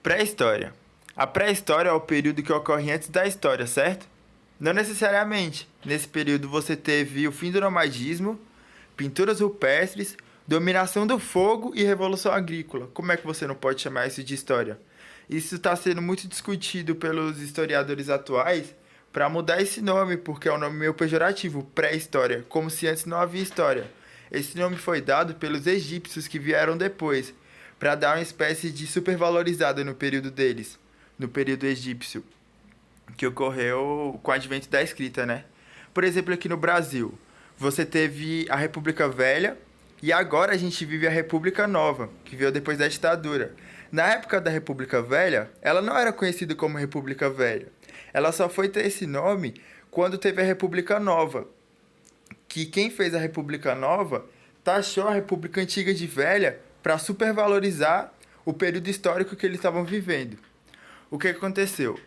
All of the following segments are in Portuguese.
Pré-história. A pré-história é o período que ocorre antes da história, certo? Não necessariamente. Nesse período você teve o fim do nomadismo, pinturas rupestres, dominação do fogo e revolução agrícola. Como é que você não pode chamar isso de história? Isso está sendo muito discutido pelos historiadores atuais para mudar esse nome, porque é um nome meio pejorativo, pré-história, como se antes não havia história. Esse nome foi dado pelos egípcios que vieram depois, para dar uma espécie de supervalorizada no período deles, no período egípcio, que ocorreu com o advento da escrita, né? Por exemplo, aqui no Brasil, você teve a República Velha e agora a gente vive a República Nova, que veio depois da ditadura. Na época da República Velha, ela não era conhecida como República Velha. Ela só foi ter esse nome quando teve a República Nova, que quem fez a República Nova taxou a República Antiga de velha para supervalorizar o período histórico que eles estavam vivendo. O que aconteceu?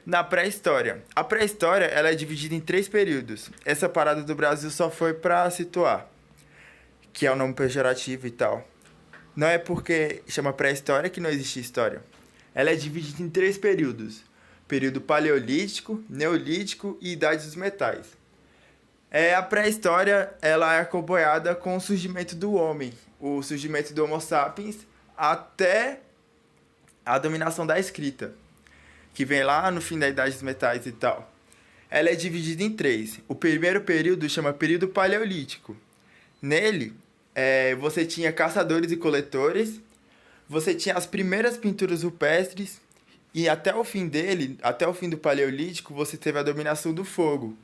Na pré-história. A pré-história ela é dividida em 3 períodos. Essa parada do Brasil só foi para situar, que é o nome pejorativo e tal. Não é porque chama pré-história que não existe história. Ela é dividida em 3 períodos. Período paleolítico, neolítico e idade dos metais. A pré-história ela é acompanhada com o surgimento do homem, o surgimento do Homo sapiens, até a dominação da escrita, que vem lá no fim da Idade dos Metais e tal. Ela é dividida em 3. O primeiro período chama período paleolítico. Nele, você tinha caçadores e coletores, você tinha as primeiras pinturas rupestres, e até o fim dele, até o fim do paleolítico, você teve a dominação do fogo.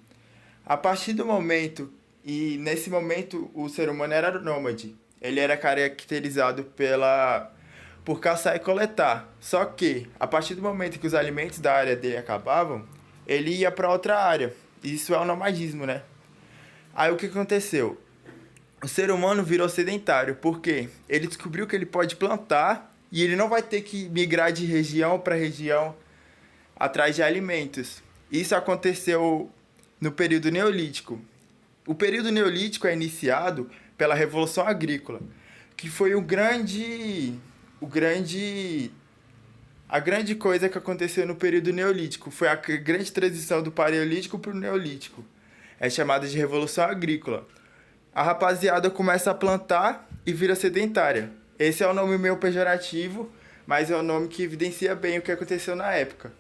A partir do momento, e nesse momento o ser humano era nômade, ele era caracterizado por caçar e coletar. Só que, a partir do momento que os alimentos da área dele acabavam, ele ia para outra área. Isso é o nomadismo, né? Aí o que aconteceu? O ser humano virou sedentário, porque ele descobriu que ele pode plantar e ele não vai ter que migrar de região para região atrás de alimentos. Isso aconteceu no período neolítico. O período neolítico é iniciado pela Revolução Agrícola, que foi a grande coisa que aconteceu no período neolítico. Foi a grande transição do paleolítico para o neolítico. É chamada de Revolução Agrícola. A rapaziada começa a plantar e vira sedentária. Esse é o nome meio pejorativo, mas é o nome que evidencia bem o que aconteceu na época.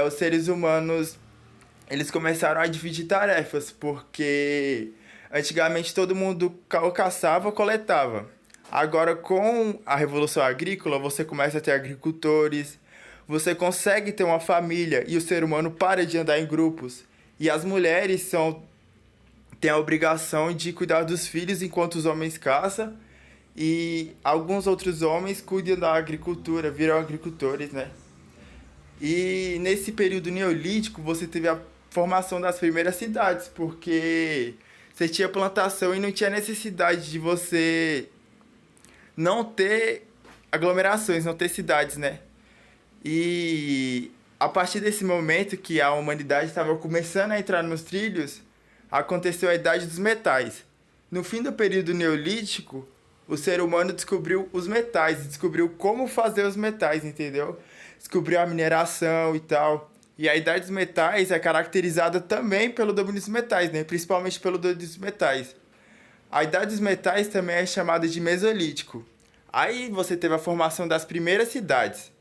Os seres humanos eles começaram a dividir tarefas, porque antigamente todo mundo caçava ou coletava. Agora, com a Revolução Agrícola, você começa a ter agricultores, você consegue ter uma família e o ser humano para de andar em grupos. E as mulheres têm a obrigação de cuidar dos filhos enquanto os homens caçam, e alguns outros homens cuidam da agricultura, viram agricultores, né? E nesse período neolítico, você teve a formação das primeiras cidades, porque você tinha plantação e não tinha necessidade de você não ter aglomerações, não ter cidades, né? E a partir desse momento que a humanidade estava começando a entrar nos trilhos, aconteceu a Idade dos Metais. No fim do período neolítico, o ser humano descobriu os metais, descobriu como fazer os metais, entendeu? Descobriu a mineração e tal. E a Idade dos Metais é caracterizada também pelo domínio dos metais, né? Principalmente pelo domínio dos metais. A Idade dos Metais também é chamada de Mesolítico. Aí você teve a formação das primeiras cidades.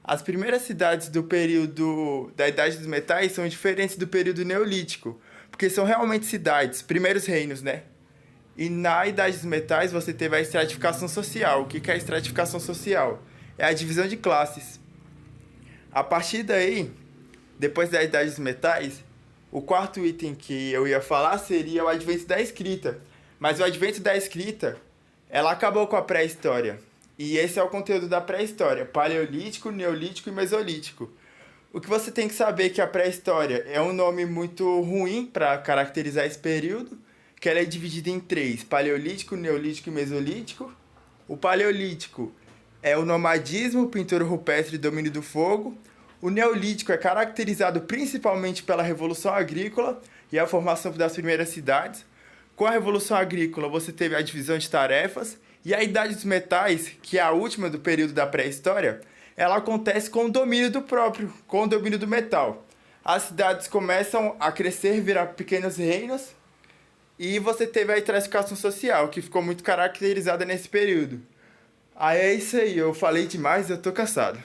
As primeiras cidades do período da Idade dos Metais são diferentes do período Neolítico, porque são realmente cidades, primeiros reinos, né? E na Idade dos Metais você teve a estratificação social. O que é a estratificação social? É a divisão de classes. A partir daí, depois da Idade dos Metais, o quarto item que eu ia falar seria o advento da escrita. Mas o advento da escrita, ela acabou com a pré-história. E esse é o conteúdo da pré-história: paleolítico, neolítico e mesolítico. O que você tem que saber é que a pré-história é um nome muito ruim para caracterizar esse período, que ela é dividida em 3, paleolítico, neolítico e mesolítico. O paleolítico é o nomadismo, pintura rupestre e domínio do fogo. O neolítico é caracterizado principalmente pela Revolução Agrícola e a formação das primeiras cidades. Com a Revolução Agrícola, você teve a divisão de tarefas. E a Idade dos Metais, que é a última do período da pré-história, ela acontece com o domínio do próprio, com o domínio do metal. As cidades começam a crescer, virar pequenos reinos, e você teve a estratificação social, que ficou muito caracterizada nesse período. Aí é isso aí, eu falei demais, eu tô cansado.